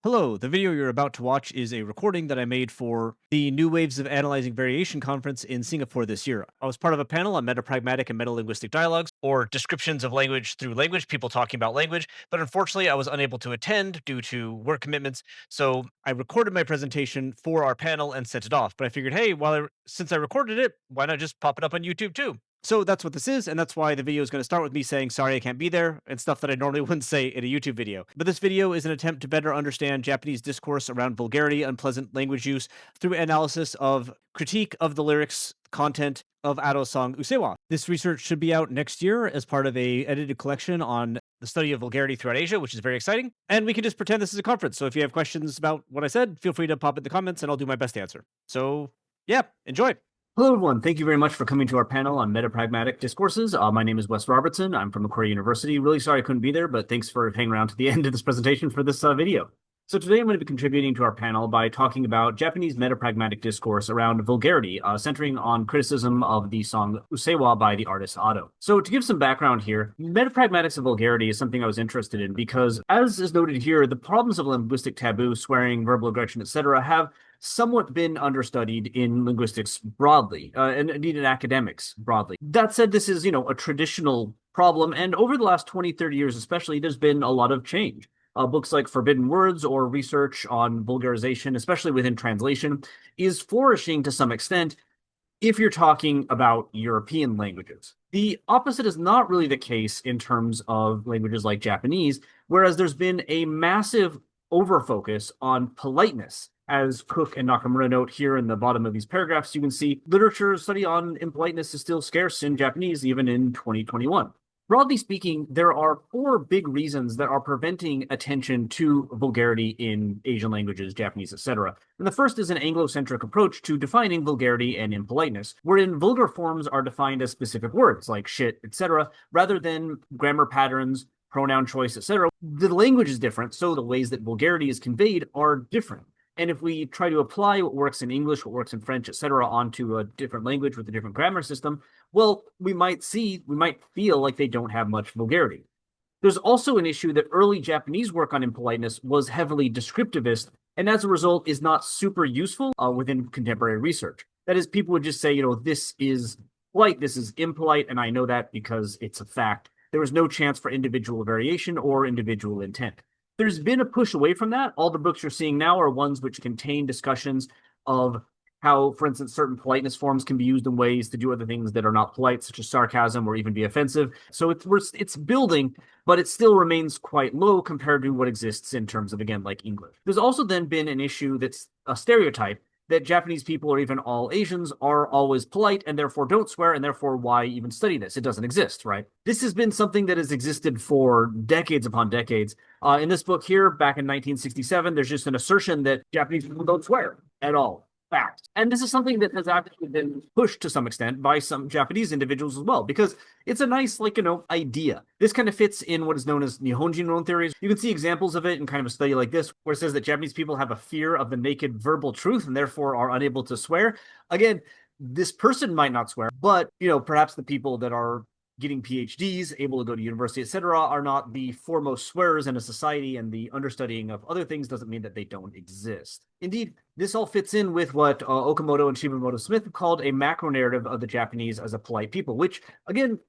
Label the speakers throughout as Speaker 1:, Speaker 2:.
Speaker 1: Hello, the video you're about to watch is a recording that I made for the New Waves of Analyzing Variation conference in Singapore this year. I was part of a panel on metapragmatic and metalinguistic dialogues, or descriptions of language through language, people talking about language, but unfortunately I was unable to attend due to work commitments, so I recorded my presentation for our panel and sent it off. But I figured, hey, since I recorded it, why not just pop it up on YouTube too? So that's what this is, and that's why the video is going to start with me saying sorry I can't be there, and stuff that I normally wouldn't say in a YouTube video. But this video is an attempt to better understand Japanese discourse around vulgarity, unpleasant language use, through analysis of critique of the lyrics content of Ado's song USSEEWA. This research should be out next year as part of a edited collection on the study of vulgarity throughout Asia, which is very exciting. And we can just pretend this is a conference. So if you have questions about what I said, feel free to pop in the comments and I'll do my best to answer. So yeah, enjoy. Hello, everyone. Thank you very much for coming to our panel on Metapragmatic Discourses. My name is Wes Robertson. I'm from Macquarie University. Really sorry I couldn't be there, but thanks for hanging around to the end of this presentation for this video. So today I'm going to be contributing to our panel by talking about Japanese metapragmatic discourse around vulgarity, centering on criticism of the song USSEEWA by the artist Ado. So to give some background here, metapragmatics of vulgarity is something I was interested in because, as is noted here, the problems of linguistic taboo, swearing, verbal aggression, etc., have somewhat been understudied in linguistics broadly, and indeed in academics broadly. That said, this is, a traditional problem, and over the last 20, 30 years especially, there's been a lot of change. Books like Forbidden Words or research on vulgarization, especially within translation, is flourishing to some extent if you're talking about European languages. The opposite is not really the case in terms of languages like Japanese, whereas there's been a massive overfocus on politeness. As Cook and Nakamura note here in the bottom of these paragraphs, you can see literature study on impoliteness is still scarce in Japanese, even in 2021. Broadly speaking, there are four big reasons that are preventing attention to vulgarity in Asian languages, Japanese, etc. And the first is an Anglo-centric approach to defining vulgarity and impoliteness, wherein vulgar forms are defined as specific words like shit, etc., rather than grammar patterns, pronoun choice, etc. The language is different, so the ways that vulgarity is conveyed are different. And if we try to apply what works in English, what works in French, etc., onto a different language with a different grammar system, well, we might feel like they don't have much vulgarity. There's also an issue that early Japanese work on impoliteness was heavily descriptivist, and as a result is not super useful within contemporary research. That is, people would just say, this is polite, this is impolite, and I know that because it's a fact. There was no chance for individual variation or individual intent. There's been a push away from that. All the books you're seeing now are ones which contain discussions of how, for instance, certain politeness forms can be used in ways to do other things that are not polite, such as sarcasm or even be offensive. So it's building, but it still remains quite low compared to what exists in terms of, again, like English. There's also then been an issue that's a stereotype that Japanese people or even all Asians are always polite and therefore don't swear, and therefore why even study this? It doesn't exist, right? This has been something that has existed for decades upon decades. In this book here, back in 1967, there's just an assertion that Japanese people don't swear at all. Fact. And this is something that has actually been pushed to some extent by some Japanese individuals as well, because it's a nice, idea. This kind of fits in what is known as Nihonjin theories. You can see examples of it in kind of a study like this, where it says that Japanese people have a fear of the naked verbal truth and therefore are unable to swear. Again, this person might not swear, but, perhaps the people that are getting PhDs, able to go to university, etc., are not the foremost swearers in a society, and the understudying of other things doesn't mean that they don't exist. Indeed, this all fits in with what Okamoto and Shimamoto Smith have called a macro narrative of the Japanese as a polite people, which, again,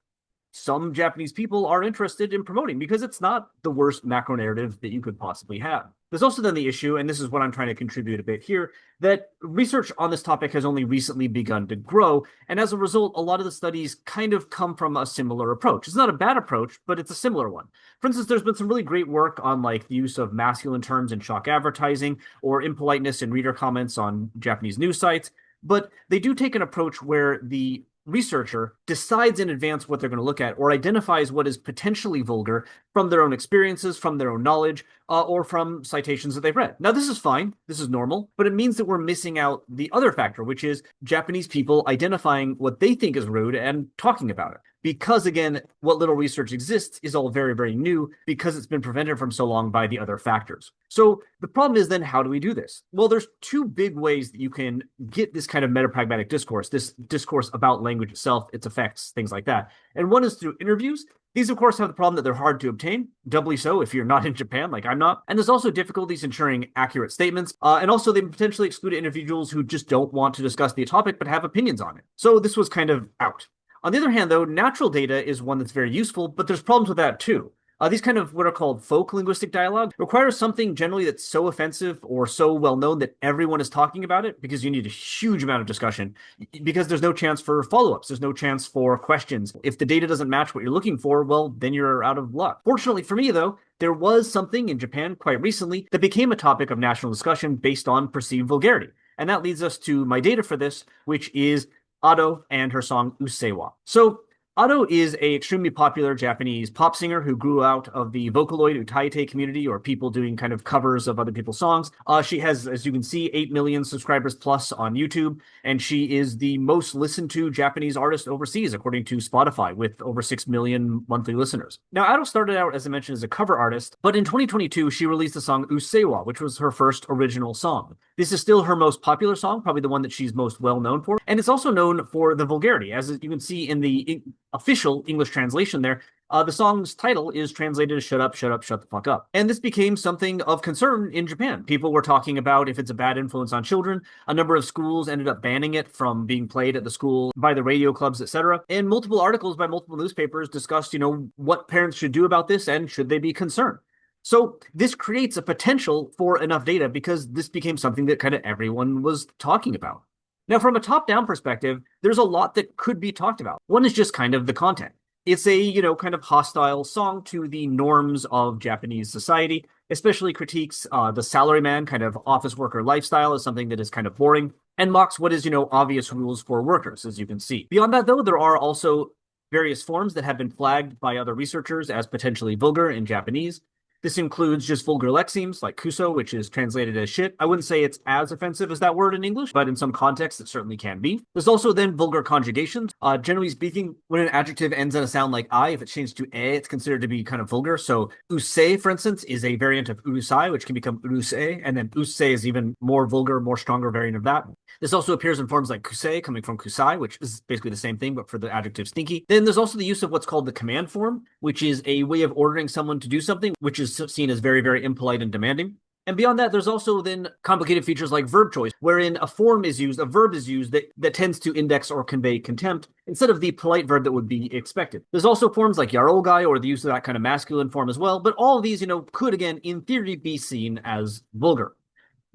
Speaker 1: some Japanese people are interested in promoting because it's not the worst macro narrative that you could possibly have. There's also then the issue, and this is what I'm trying to contribute a bit here, that research on this topic has only recently begun to grow, and as a result, a lot of the studies kind of come from a similar approach. It's not a bad approach, but it's a similar one. For instance, there's been some really great work on the use of masculine terms in shock advertising, or impoliteness in reader comments on Japanese news sites, but they do take an approach where the researcher decides in advance what they're going to look at, or identifies what is potentially vulgar from their own experiences, from their own knowledge, or from citations that they've read. Now, this is fine. This is normal, but it means that we're missing out the other factor, which is Japanese people identifying what they think is rude and talking about it.
Speaker 2: because, again, what little research exists is all very, very new because it's been prevented from so long by the other factors. So the problem is then, how do we do this? Well, there's two big ways that you can get this kind of metapragmatic discourse, this discourse about language itself, its effects, things like that. And one is through interviews. These, of course, have the problem that they're hard to obtain, doubly so if you're not in Japan, like I'm not. And there's also difficulties ensuring accurate statements. And also, they potentially exclude individuals who just don't want to discuss the topic but have opinions on it. So this was kind of out. On the other hand, though, natural data is one that's very useful, but there's problems with that too. These kind of what are called folk linguistic dialogue require something generally that's so offensive or so well known that everyone is talking about it, because you need a huge amount of discussion, because there's no chance for follow-ups. There's no chance for questions. If the data doesn't match what you're looking for, well, then you're out of luck. Fortunately for me, though, there was something in Japan quite recently that became a topic of national discussion based on perceived vulgarity. And that leads us to my data for this, which is Ado and her song USSEEWA. So Ado is an extremely popular Japanese pop singer who grew out of the Vocaloid Utaite community, or people doing kind of covers of other people's songs. She has, as you can see, 8 million subscribers plus on YouTube, and she is the most listened to Japanese artist overseas, according to Spotify, with over 6 million monthly listeners. Now, Ado started out, as I mentioned, as a cover artist, but in 2022, she released the song USSEEWA, which was her first original song. This is still her most popular song, probably the one that she's most well known for, and it's also known for the vulgarity. As you can see in the official English translation there, the song's title is translated as "Shut up, shut up, shut the fuck up." And this became something of concern in Japan. People were talking about if it's a bad influence on children. A number of schools ended up banning it from being played at the school by the radio clubs, etc. And multiple articles by multiple newspapers discussed, what parents should do about this and should they be concerned. So this creates a potential for enough data, because this became something that kind of everyone was talking about. Now, from a top-down perspective, there's a lot that could be talked about. One is just kind of the content. It's a, kind of hostile song to the norms of Japanese society, especially critiques the salaryman kind of office worker lifestyle as something that is kind of boring, and mocks what is, obvious rules for workers, as you can see. Beyond that, though, there are also various forms that have been flagged by other researchers as potentially vulgar in Japanese. This includes just vulgar lexemes like kuso, which is translated as shit. I wouldn't say it's as offensive as that word in English, but in some contexts it certainly can be. There's also then vulgar conjugations. Generally speaking, when an adjective ends in a sound like I, if it's changed to e, it's considered to be kind of vulgar. So use, for instance, is a variant of urusai, which can become uruse, and then use is even more vulgar, more stronger variant of that. This also appears in forms like kusei, coming from kusai, which is basically the same thing, but for the adjective stinky. Then there's also the use of what's called the command form, which is a way of ordering someone to do something, which is seen as very, very impolite and demanding. And beyond that, there's also then complicated features like verb choice, wherein a verb is used that tends to index or convey contempt instead of the polite verb that would be expected. There's also forms like yarogai, or the use of that kind of masculine form as well, but all of these, could, again, in theory, be seen as vulgar.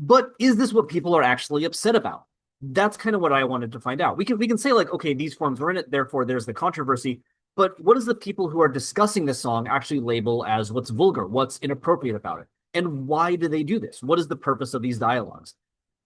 Speaker 2: But is this what people are actually upset about? That's kind of what I wanted to find out. We can say, like, okay, these forms are in it, therefore there's the controversy. But what does the people who are discussing this song actually label as what's vulgar, what's inappropriate about it? And why do they do this? What is the purpose of these dialogues?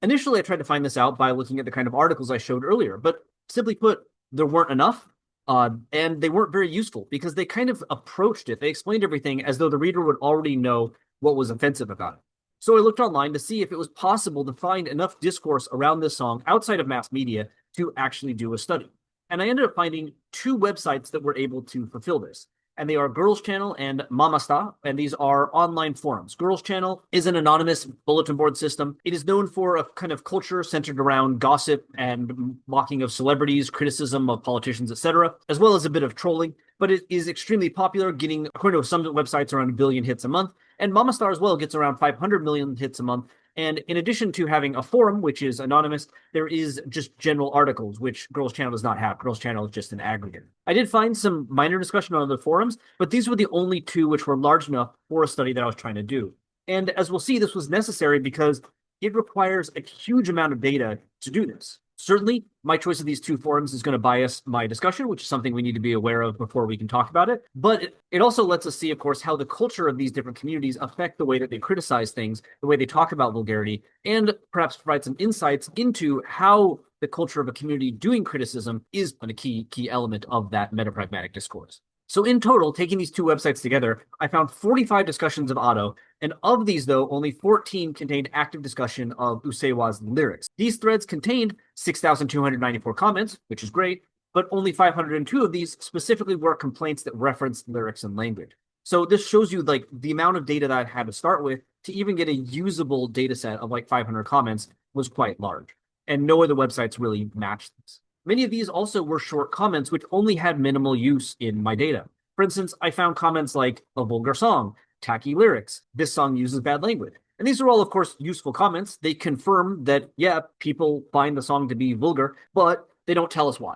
Speaker 2: Initially, I tried to find this out by looking at the kind of articles I showed earlier, but simply put, there weren't enough, and they weren't very useful, because they kind of approached it. They explained everything as though the reader would already know what was offensive about it. So I looked online to see if it was possible to find enough discourse around this song outside of mass media to actually do a study. And I ended up finding two websites that were able to fulfill this. And they are Girls Channel and Mamasta, and these are online forums. Girls Channel is an anonymous bulletin board system. It is known for a kind of culture centered around gossip and mocking of celebrities, criticism of politicians, etc., as well as a bit of trolling. But it is extremely popular, getting, according to some websites, around 1 billion hits a month. And Mamastar as well gets around 500 million hits a month. And in addition to having a forum, which is anonymous, there is just general articles, which Girls Channel does not have. Girls Channel is just an aggregate. I did find some minor discussion on other forums, but these were the only two which were large enough for a study that I was trying to do. And as we'll see, this was necessary because it requires a huge amount of data to do this. Certainly, my choice of these two forums is going to bias my discussion, which is something we need to be aware of before we can talk about it. But it also lets us see, of course, how the culture of these different communities affect the way that they criticize things, the way they talk about vulgarity, and perhaps provide some insights into how the culture of a community doing criticism is a key element of that metapragmatic discourse. So in total, taking these two websites together, I found 45 discussions of Ado, and of these, though, only 14 contained active discussion of USSEEWA's lyrics. These threads contained 6,294 comments, which is great, but only 502 of these specifically were complaints that referenced lyrics and language. So this shows you like the amount of data that I had to start with to even get a usable data set of like 500 comments was quite large. And no other websites really matched this. Many of these also were short comments, which only had minimal use in my data. For instance, I found comments like a vulgar song, tacky lyrics, this song uses bad language. And these are all, of course, useful comments. They confirm that, yeah, people find the song to be vulgar, but they don't tell us why,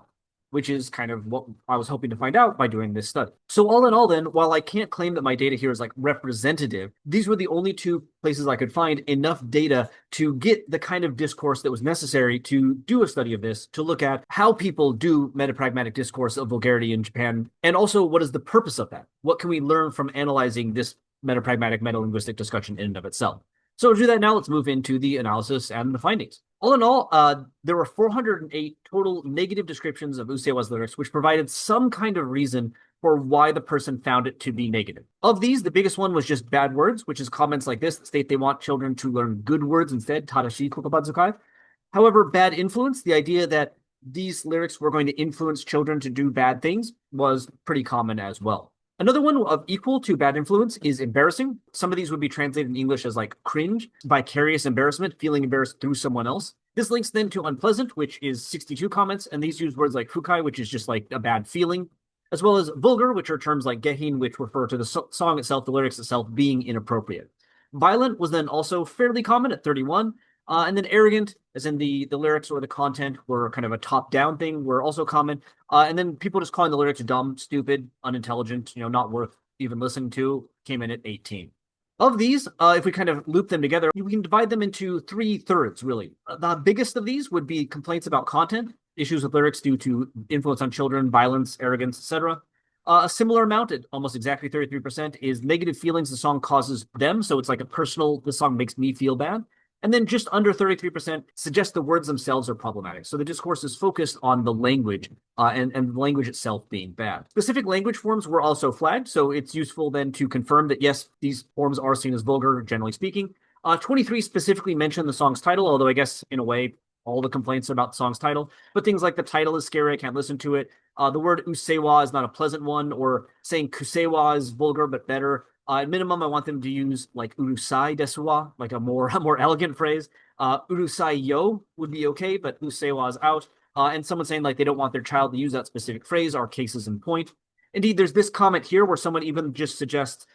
Speaker 2: which is kind of what I was hoping to find out by doing this study. So all in all then, while I can't claim that my data here is like representative, these were the only two places I could find enough data to get the kind of discourse that was necessary to do a study of this, to look at how people do metapragmatic discourse of vulgarity in Japan, and also what is the purpose of that? What can we learn from analyzing this metapragmatic metalinguistic discussion in and of itself? So to do that now, let's move into the analysis and the findings. All in all, there were 408 total negative descriptions of USSEEWA's lyrics, which provided some kind of reason for why the person found it to be negative. Of these, the biggest one was just bad words, which is comments like this that state they want children to learn good words instead, tadashi kokobazukai. However, bad influence, the idea that these lyrics were going to influence children to do bad things, was pretty common as well. Another one of equal to bad influence is embarrassing. Some of these would be translated in English as like cringe, vicarious embarrassment, feeling embarrassed through someone else. This links then to unpleasant, which is 62 comments, and these use words like fukai, which is just like a bad feeling, as well as vulgar, which are terms like gehin, which refer to the song itself, the lyrics itself being inappropriate. Violent was then also fairly common at 31, and then arrogant, as in the lyrics or the content were kind of a top-down thing, were also common. And then people just calling the lyrics dumb, stupid, unintelligent, not worth even listening to, came in at 18. Of these, if we kind of loop them together, we can divide them into 3/3, really. The biggest of these would be complaints about content, issues with lyrics due to influence on children, violence, arrogance, etc. A similar amount, at almost exactly 33%, is negative feelings the song causes them. So it's like this song makes me feel bad. And then just under 33% suggest the words themselves are problematic. So the discourse is focused on the language and the language itself being bad. Specific language forms were also flagged. So it's useful then to confirm that, yes, these forms are seen as vulgar, generally speaking. 23 specifically mention the song's title, although I guess in a way, all the complaints are about the song's title. But things like the title is scary, I can't listen to it. The word usewa is not a pleasant one, or saying kusewa is vulgar but better. At minimum, I want them to use like urusai desu wa, like a more elegant phrase. Urusai yo would be okay, but usewa is out. And someone saying like they don't want their child to use that specific phrase are cases in point. Indeed, there's this comment here where someone even just suggests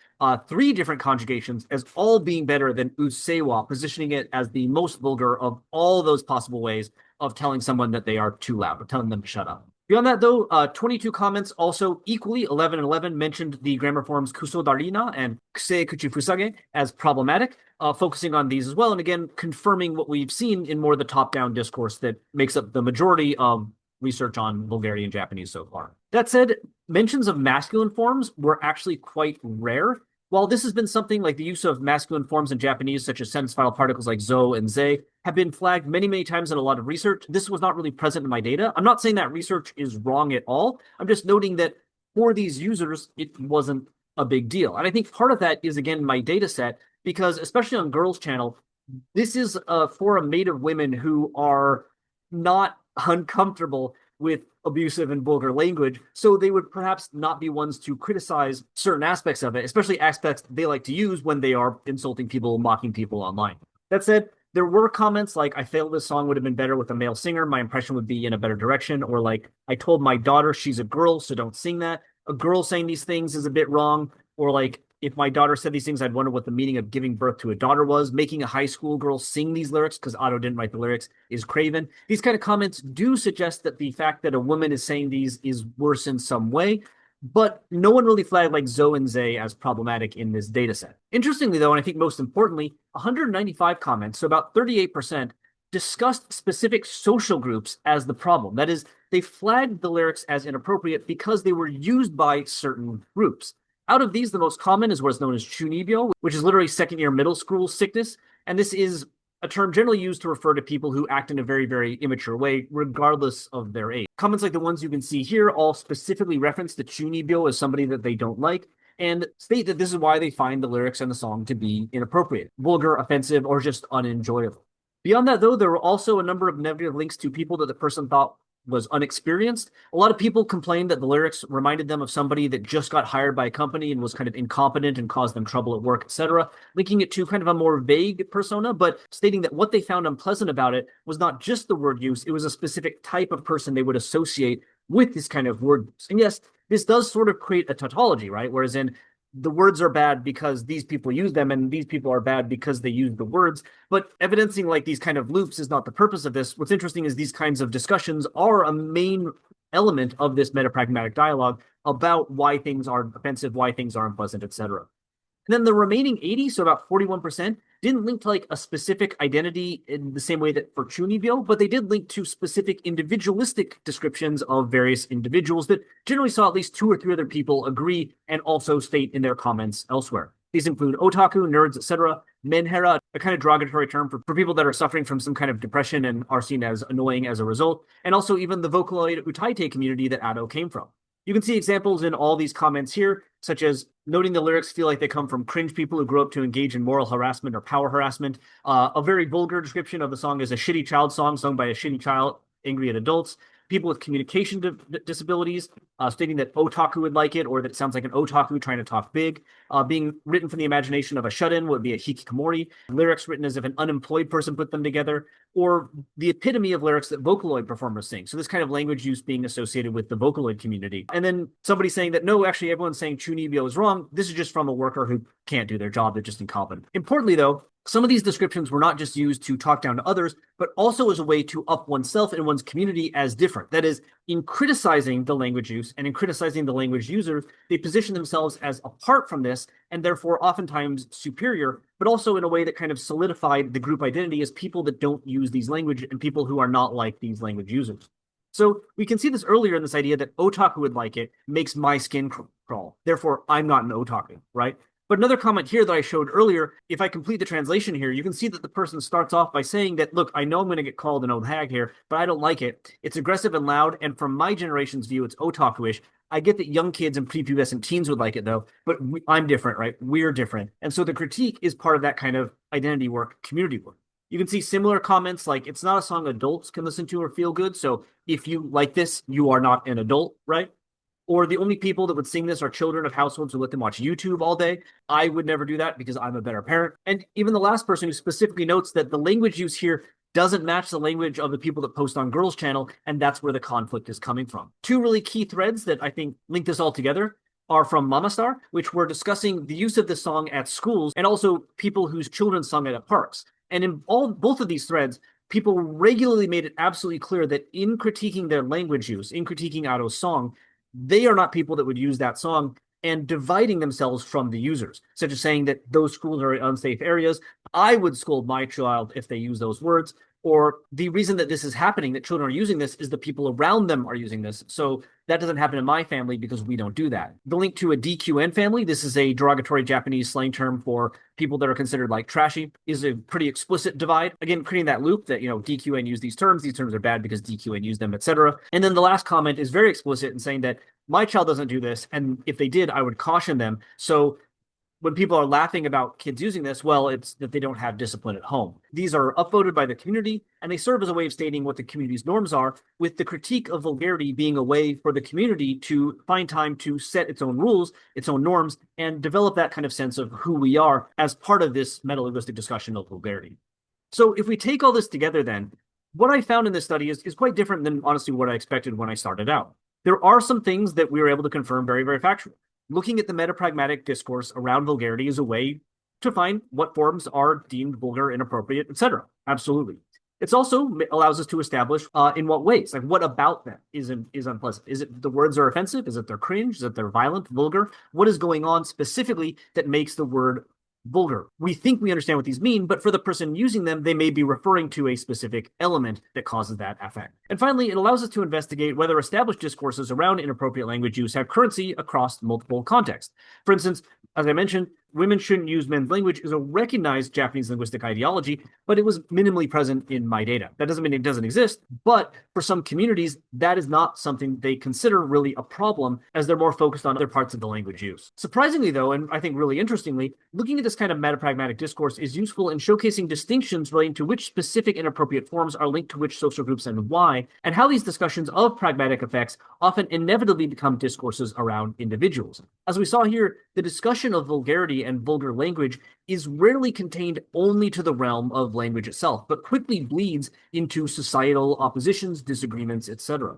Speaker 2: 3 different conjugations as all being better than usewa, positioning it as the most vulgar of all those possible ways of telling someone that they are too loud, or telling them to shut up. Beyond that, though, 22 comments also equally, 11 and 11, mentioned the grammar forms kusodarina and kuse kuchifusage as problematic, focusing on these as well, and again, confirming what we've seen in more of the top-down discourse that makes up the majority of research on Bulgarian and Japanese so far. That said, mentions of masculine forms were actually quite rare. While this has been something like the use of masculine forms in Japanese, such as sentence final particles like zo and ze, have been flagged many, many times in a lot of research, this was not really present in my data. I'm not saying that research is wrong at all. I'm just noting that for these users, it wasn't a big deal. And I think part of that is, again, my data set, because especially on Girls Channel, this is a forum made of women who are not uncomfortable with abusive and vulgar language, so they would perhaps not be ones to criticize certain aspects of it, especially aspects they like to use when they are insulting people, mocking people online. That said, there were comments like, I feel this song would have been better with a male singer, my impression would be in a better direction, or like, I told my daughter she's a girl, so don't sing that. A girl saying these things is a bit wrong, or like, if my daughter said these things, I'd wonder what the meaning of giving birth to a daughter was. Making a high school girl sing these lyrics, because Otto didn't write the lyrics, is craven. These kind of comments do suggest that the fact that a woman is saying these is worse in some way, but no one really flagged like zo and ze as problematic in this data set. Interestingly, though, and I think most importantly, 195 comments, so about 38%, discussed specific social groups as the problem. That is, they flagged the lyrics as inappropriate because they were used by certain groups. Out of these, the most common is what's known as chunibyo, which is literally second-year middle school sickness. And this is a term generally used to refer to people who act in a very, very immature way, regardless of their age. Comments like the ones you can see here all specifically reference the chunibyo as somebody that they don't like, and state that this is why they find the lyrics and the song to be inappropriate, vulgar, offensive, or just unenjoyable. Beyond that, though, there were also a number of negative links to people that the person thought was unexperienced. A lot of people complained that the lyrics reminded them of somebody that just got hired by a company and was kind of incompetent and caused them trouble at work, etc., linking it to kind of a more vague persona, but stating that what they found unpleasant about it was not just the word use, it was a specific type of person they would associate with this kind of word use. And yes, this does sort of create a tautology, right? Whereas in the words are bad because these people use them and these people are bad because they use the words. But evidencing like these kind of loops is not the purpose of this. What's interesting is these kinds of discussions are a main element of this metapragmatic dialogue about why things are offensive, why things are unpleasant, etc. And then the remaining 80, so about 41%, didn't link to like a specific identity in the same way that for Chunibyo, but they did link to specific individualistic descriptions of various individuals that generally saw at least 2 or 3 other people agree and also state in their comments elsewhere. These include otaku, nerds, etc., menhera, a kind of derogatory term for people that are suffering from some kind of depression and are seen as annoying as a result, and also even the Vocaloid Utaite community that Ado came from. You can see examples in all these comments here, such as noting the lyrics feel like they come from cringe people who grew up to engage in moral harassment or power harassment. A very vulgar description of the song is a shitty child song sung by a shitty child angry at adults. People with communication disabilities, stating that otaku would like it, or that it sounds like an otaku trying to talk big. Being written from the imagination of a shut-in would be a hikikomori. Lyrics written as if an unemployed person put them together, or the epitome of lyrics that Vocaloid performers sing. So this kind of language use being associated with the Vocaloid community. And then somebody saying that, no, actually everyone's saying Chunibyo is wrong. This is just from a worker who can't do their job. They're just incompetent. Importantly, though, some of these descriptions were not just used to talk down to others, but also as a way to up oneself and one's community as different. That is, in criticizing the language use and in criticizing the language users, they position themselves as apart from this and therefore oftentimes superior, but also in a way that kind of solidified the group identity as people that don't use these language and people who are not like these language users. So we can see this earlier in this idea that otaku would like it makes my skin crawl. Therefore, I'm not an otaku, right? But another comment here that I showed earlier, if I complete the translation here, you can see that the person starts off by saying that, look, I know I'm going to get called an old hag here, but I don't like it. It's aggressive and loud, and from my generation's view, it's otaku-ish. I get that young kids and prepubescent teens would like it, though, but I'm different, right? We're different. And so the critique is part of that kind of identity work, community work. You can see similar comments like, it's not a song adults can listen to or feel good, so if you like this, you are not an adult, right? Or the only people that would sing this are children of households who let them watch YouTube all day. I would never do that because I'm a better parent. And even the last person who specifically notes that the language use here doesn't match the language of the people that post on Girls' Channel, and that's where the conflict is coming from. 2 really key threads that I think link this all together are from Mamastar, which were discussing the use of this song at schools and also people whose children sung it at parks. And in both of these threads, people regularly made it absolutely clear that in critiquing their language use, in critiquing Ado's song, they are not people that would use that song, and dividing themselves from the users, such as saying that those schools are unsafe areas. I would scold my child if they use those words. Or the reason that this is happening, that children are using this, is the people around them are using this. So that doesn't happen in my family because we don't do that. The link to a DQN family, this is a derogatory Japanese slang term for people that are considered like trashy, is a pretty explicit divide. Again, creating that loop that, DQN use these terms are bad because DQN use them, etc. And then the last comment is very explicit in saying that my child doesn't do this, and if they did, I would caution them. So when people are laughing about kids using this, well, it's that they don't have discipline at home. These are upvoted by the community, and they serve as a way of stating what the community's norms are, with the critique of vulgarity being a way for the community to find time to set its own rules, its own norms, and develop that kind of sense of who we are as part of this metalinguistic discussion of vulgarity. So if we take all this together then, what I found in this study is quite different than honestly what I expected when I started out. There are some things that we were able to confirm very, very factually. Looking at the metapragmatic discourse around vulgarity is a way to find what forms are deemed vulgar, inappropriate, etc. Absolutely. It also allows us to establish in what ways, like what about them is unpleasant. Is it the words are offensive? Is it they're cringe? Is it they're violent, vulgar? What is going on specifically that makes the word vulgar? We think we understand what these mean, but for the person using them, they may be referring to a specific element that causes that effect. And finally, it allows us to investigate whether established discourses around inappropriate language use have currency across multiple contexts. For instance, as I mentioned, women shouldn't use men's language is a recognized Japanese linguistic ideology, but it was minimally present in my data. That doesn't mean it doesn't exist, but for some communities, that is not something they consider really a problem, as they're more focused on other parts of the language use. Surprisingly, though, and I think really interestingly, looking at this kind of metapragmatic discourse is useful in showcasing distinctions relating to which specific inappropriate forms are linked to which social groups and why, and how these discussions of pragmatic effects often inevitably become discourses around individuals. As we saw here, the discussion of vulgarity and vulgar language is rarely contained only to the realm of language itself, but quickly bleeds into societal oppositions, disagreements, etc.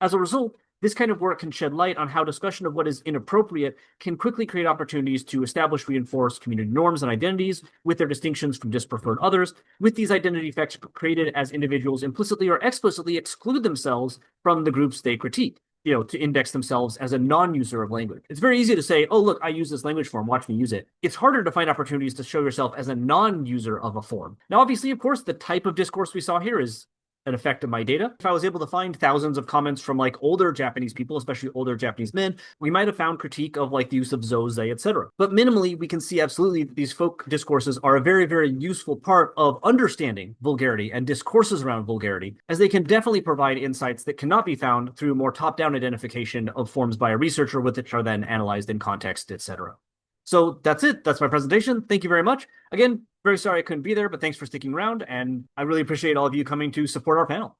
Speaker 2: As a result, this kind of work can shed light on how discussion of what is inappropriate can quickly create opportunities to establish, reinforce community norms and identities with their distinctions from dispreferred others, with these identity effects created as individuals implicitly or explicitly exclude themselves from the groups they critique, to index themselves as a non-user of language. It's very easy to say, oh, look, I use this language form, watch me use it. It's harder to find opportunities to show yourself as a non-user of a form. Now, obviously, of course, the type of discourse we saw here is an effect of my data. If I was able to find thousands of comments from older Japanese people, especially older Japanese men, we might have found critique of the use of zo, they, etc. But minimally, we can see absolutely that these folk discourses are a very, very useful part of understanding vulgarity and discourses around vulgarity, as they can definitely provide insights that cannot be found through more top-down identification of forms by a researcher, which are then analyzed in context, etc. So that's it. That's my presentation. Thank you very much. Again, very sorry I couldn't be there, but thanks for sticking around, and I really appreciate all of you coming to support our panel.